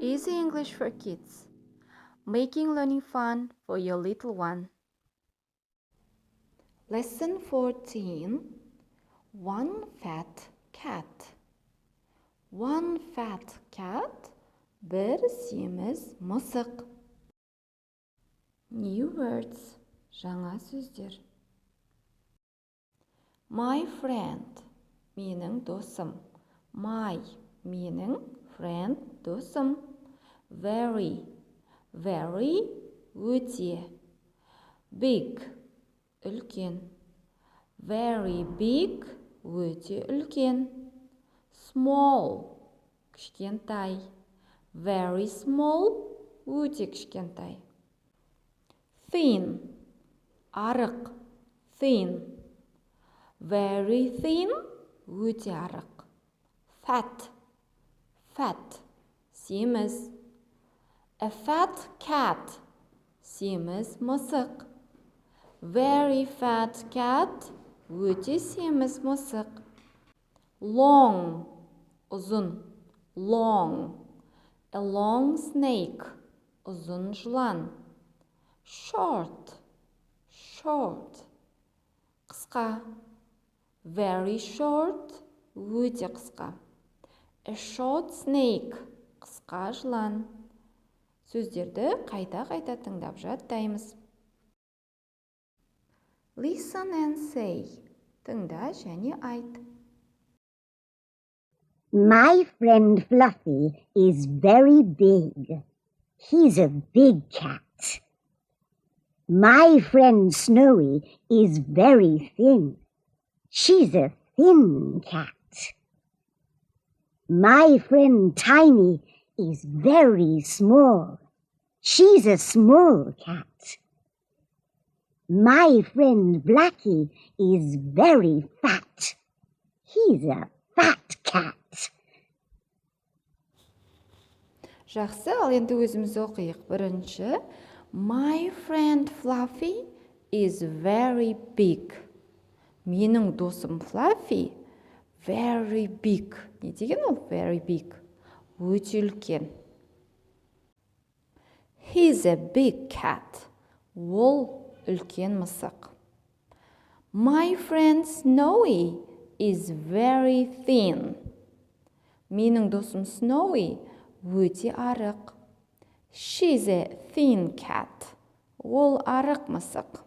Easy English for kids. Making learning fun for your little one. Lesson 14. One fat cat. One fat cat. Bir semіз мысық. New words. Жаңа сөздер. My friend. Менің досым. My. Менің. Friend. Досым. Very. Very. Өте. Big. Үлкен. Very big. Өте үлкен. Small. Кішкентай. Very small. Өте кішкентай. Thin. Арық. Thin. Very thin. Өте арық. Fat. Fat. Семіз. A fat cat. Семіз мысық. Very fat cat. Өте семіз мысық. Long. Ұзын. Long. A long snake. Ұзын жылан. Short. Short. Қысқа. Very short. Өте қысқа. A short snake. Қысқа жылан. Сөздерді қайта-қайта тыңдап жаттаймыз. Listen and say. Тыңда және айт. My friend Fluffy is very big. He's a big cat. My friend Snowy is very thin. She's a thin cat. My friend Tiny is very small. She's a small cat. My friend Blackie is very fat. He's a fat cat. Жақсы, ал енді өзіміз оқиық. Бірінші, My friend Fluffy is very big. Менің досым Fluffy very big. Не деген ол? Very big. Өте үлкен. He's a big cat. Ол үлкен мысық. My friend Snowy is very thin. Менің досым Snowy өте арық. She's a thin cat. Ол арық мысық.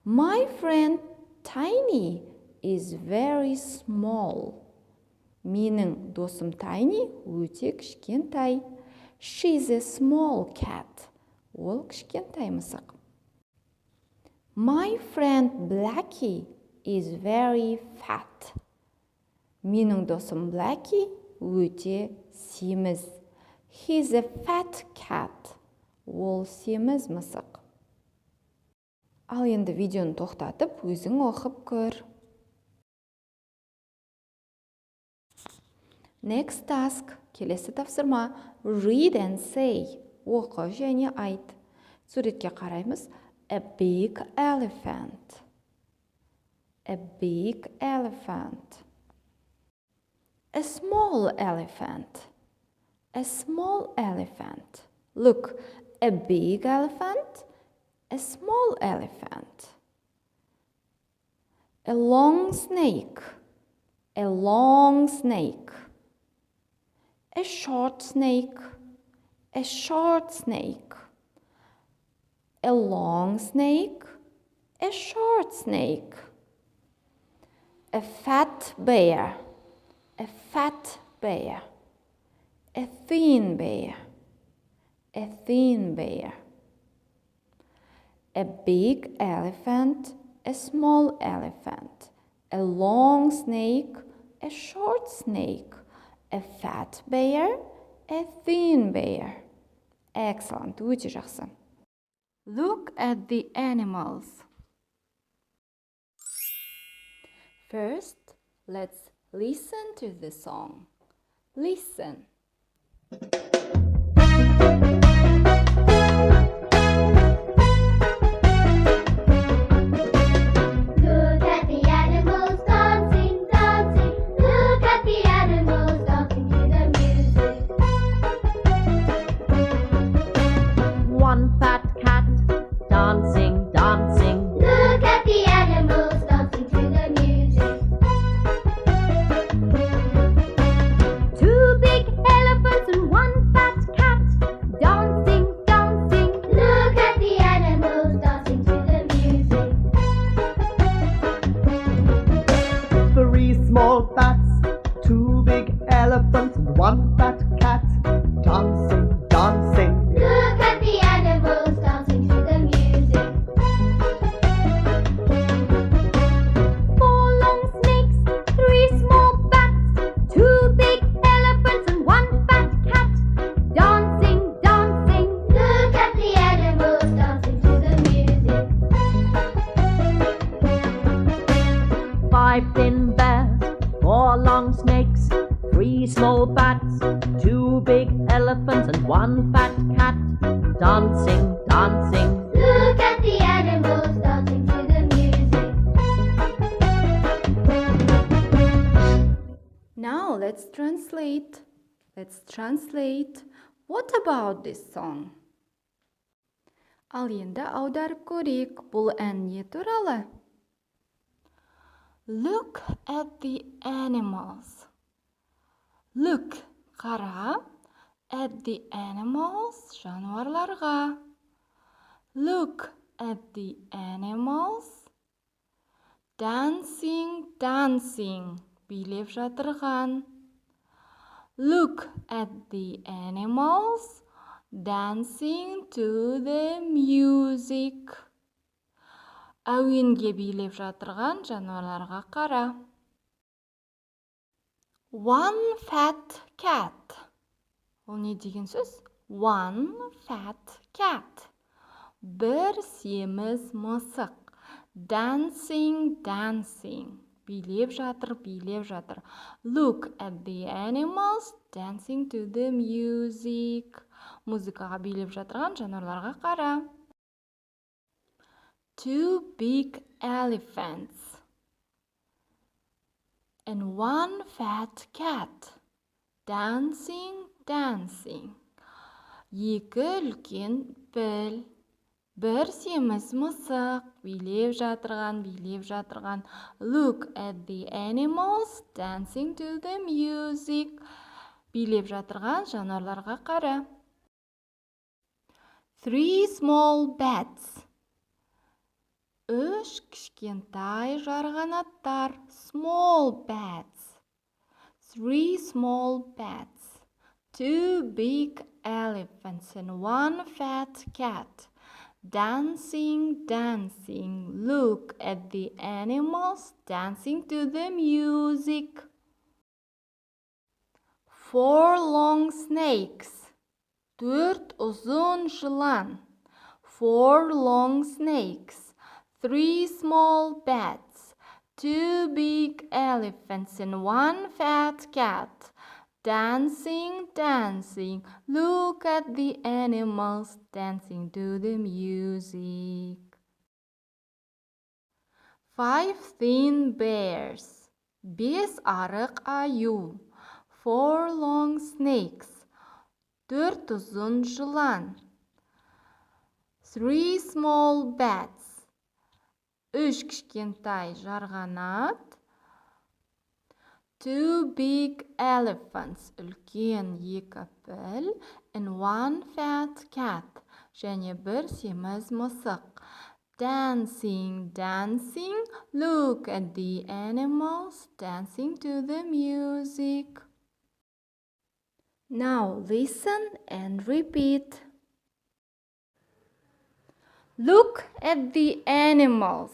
My friend Tiny is very small. Менің досым Tiny өте кішкентай. She's a small cat. Ол кішкентай мысық. My friend Blackie is very fat. Менің досым Blackie өте семіз. He's a fat cat. Ол семіз мысық. Ал енді видеоны тоқтатып, өзің оқып көр. Next task. Келесі тапсырма. Read and say. Оқы және айт. Суретке қараймыз. A big elephant. A big elephant. A small elephant. A small elephant. Look, a big elephant, a small elephant. A long snake, a long snake. A short snake, a short snake. A long snake, a short snake. A fat bear, a fat bear. A thin bear, a thin bear. A big elephant, a small elephant. A long snake, a short snake. A fat bear, a thin bear. Excellent, өте жақсы. Look at the animals. First, let's listen to the song. Listen. Look at the animals dancing, dancing. Look at the animals dancing to the music. one fat cat dancing, dancing. Look at the animals dancing to the music. 4 long snakes, 3 small bats, 2 big elephants and 1 fat cat. Dancing, dancing. Look at the animals dancing to the music. 5 thin bears, 4 long snakes, 3 small bats, 2 big elephants and 1 fat cat. Dancing, dancing. Look at the animals dancing to the music. Now let's translate. What about this song? Ал енді аударып көрейік. Бұл ән не туралы? Look at the animals. Look, қара. At the animals, жануарларға. Look at the animals. Dancing, dancing. Билеп жатырған. Look at the animals. Dancing to the music. Әуенге билеп жатырған жануарларға қара. One fat cat. Ол не деген сөз? One fat cat. Бір семіз мысық. Dancing, dancing. Билеп жатыр. Look at the animals dancing to the music. Музыкаға билеп жатырған жануарларға қара. 2 big elephants and 1 fat cat. Dancing, dancing. 2 үлкен піл, бір семіз мысық. Билеп жатырған. Look at the animals dancing to the music. Билеп жатырған жануарларға қара. 3 small bats. 3 кішкентай жарғанаттар. Small bats. 3 small bats. 2 big elephants and 1 fat cat. Dancing, dancing. Look at the animals dancing to the music. 4 long snakes. 4 ұзын жылан. 4 long snakes. 3 small bats. 2 big elephants and 1 fat cat. Dancing, dancing. Look at the animals dancing to the music. 5 thin bears. 5 арық аю. 4 long snakes. 4 ұзын жылан. 3 small bats. 3 кішкентай жарғанат. 2 big elephants. Үлкен 2 піл. And 1 fat cat. Және бір семіз мысық. Dancing, dancing. Look at the animals dancing to the music. Now listen and repeat. Look at the animals.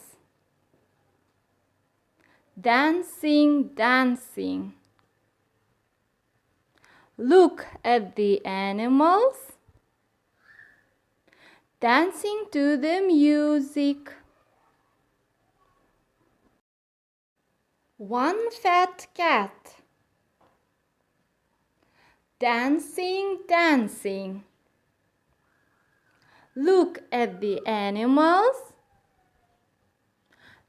Dancing, dancing. Look at the animals. Dancing to the music. 1 fat cat. Dancing, dancing. Look at the animals.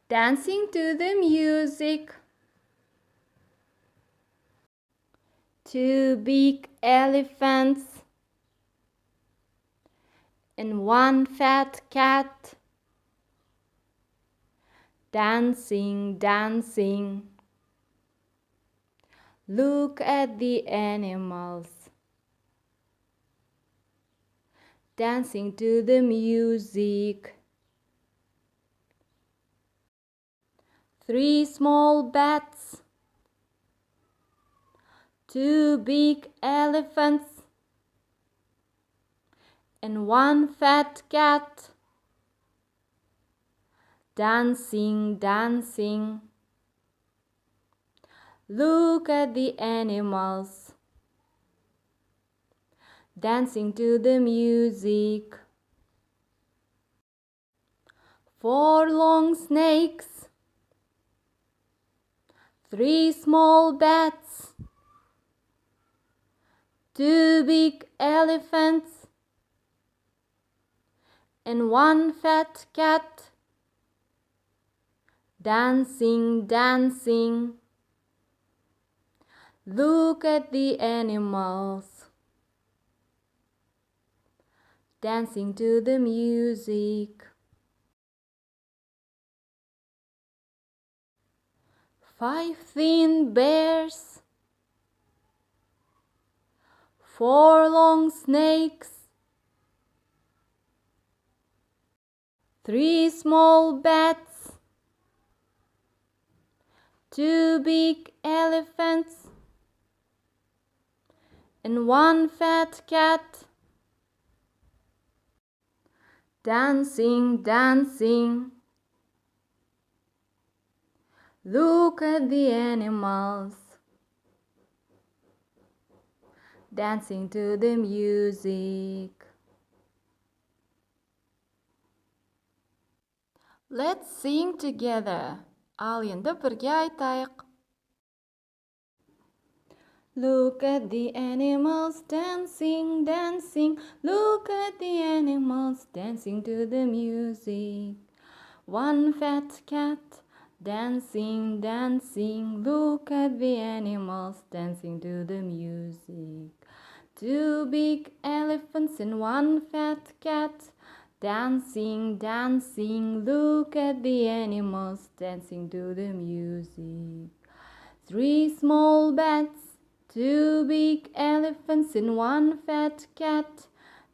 Dancing to the music. 2 big elephants and 1 fat cat. Dancing, dancing. Look at the animals. Dancing to the music. 3 small bats. 2 big elephants, and 1 fat cat. Dancing, dancing. Look at the animals, dancing to the music. 4 long snakes, 3 small bats, 2 big elephants, and 1 fat cat. Dancing, dancing. Look at the animals, dancing to the music. 5 thin bears, 4 long snakes, 3 small bats, 2 big elephants, and 1 fat cat. Dancing, dancing. Look at the animals, dancing to the music. Let's sing together. Ал енді бірге айтайық. Look at the animals dancing, dancing. Look at the animals dancing to the music. 1 fat cat dancing, dancing. Look at the animals dancing to the music. 2 big elephants and 1 fat cat. Dancing, dancing. Look at the animals dancing to the music. 3 small bats, 2 big elephants and 1 fat cat.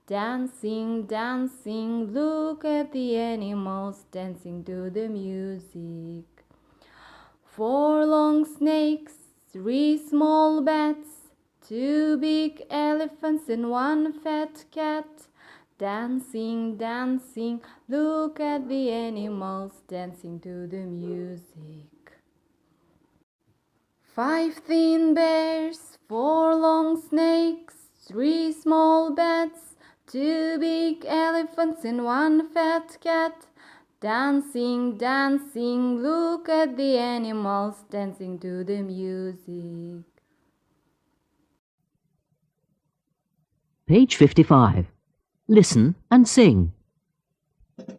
Dancing, dancing. Look at the animals dancing to the music. 4 long snakes, 3 small bats, 2 big elephants and 1 fat cat. Dancing, dancing. Look at the animals dancing to the music. 5 thin bears, 4 long snakes, 3 small bats, 2 big elephants and 1 fat cat. Dancing, dancing. Look at the animals dancing to the music. Page 55. Listen and sing. Look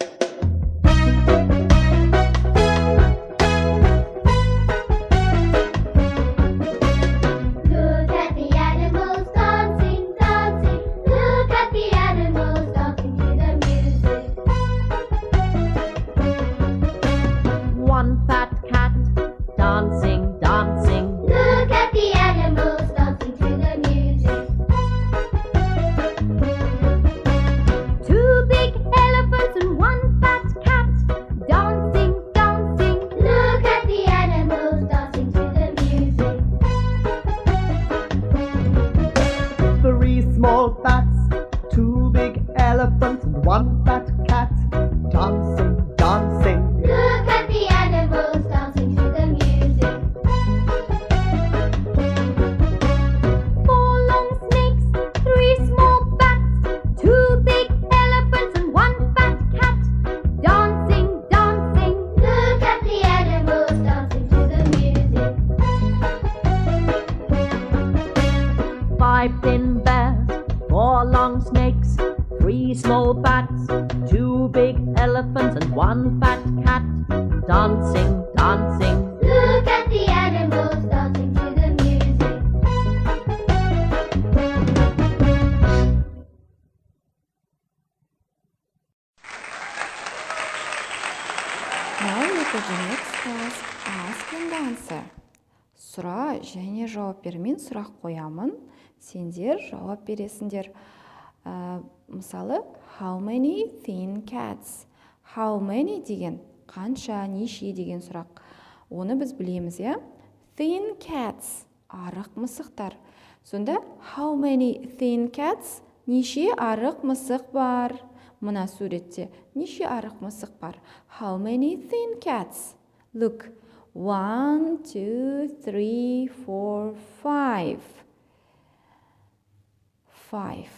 at the animals dancing, dancing. Look at the animals dancing to the music. 1 fat cat dancing, dancing. Look at the animals dancing to the music. 2 big elephants and 1 fat cat dancing, dancing. Look at the animals dancing to the music. 3 small bats, 2 big elephants, and 1 fat cat. Dancing, dancing. Look at the animals dancing to the music. 4 long snakes, 3 small bats, 2 big elephants and 1 fat cat. Dancing, dancing. Look at the animals dancing to the music. 5 thin bears, 4 long snakes, 3 small bats, 2 big elephants and 1 fat cat. Dancing, dancing. Look at the animals dancing to the music. Now look at the next task. Ask and answer. Сұра және жауап бермен сұрақ қоямын. Сендер жауап бересіңдер. Мысалы, how many thin cats? How many деген қанша, неше деген сұрақ. Оны біз білеміз, иә? Thin cats, арық мысықтар. Сонда, how many thin cats? Неше арық мысық бар? Мына суретте неше арық мысық бар? How many thin cats? Look. 1, 2, 3, 4, 5. 5.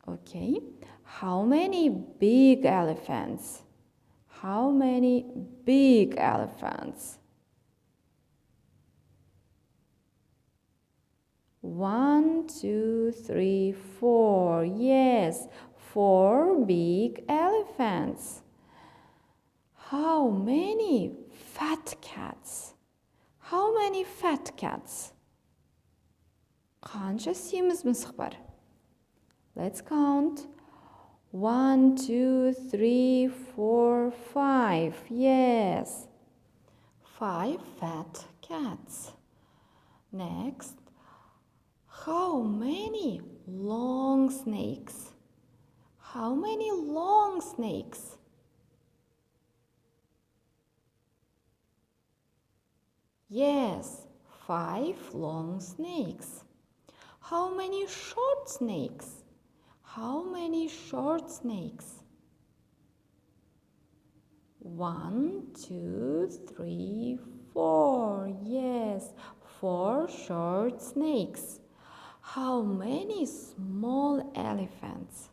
Okay. How many big elephants? How many big elephants? 1, 2, 3, 4. Yes, 4 big elephants. How many fat cats? How many fat cats? Қанша семіз мысық бар? Let's count. 1, 2, 3, 4, 5. Yes. 5 fat cats. Next. How many long snakes? How many long snakes? Yes, 5 long snakes. How many short snakes? How many short snakes? 1, 2, 3, 4. Yes, 4 short snakes. How many small elephants?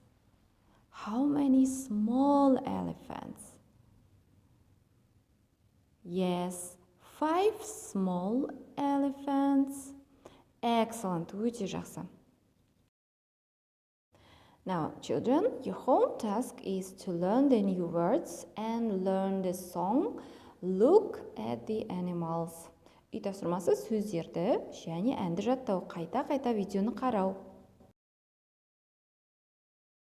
How many small elephants? Yes, 5 small elephants. Excellent, өте жақсы. Now, children, your home task is to learn the new words and learn the song. Look at the animals. Үй тапсырмасы сөздерді және әнді жаттау, қайта-қайта видеоны қарау.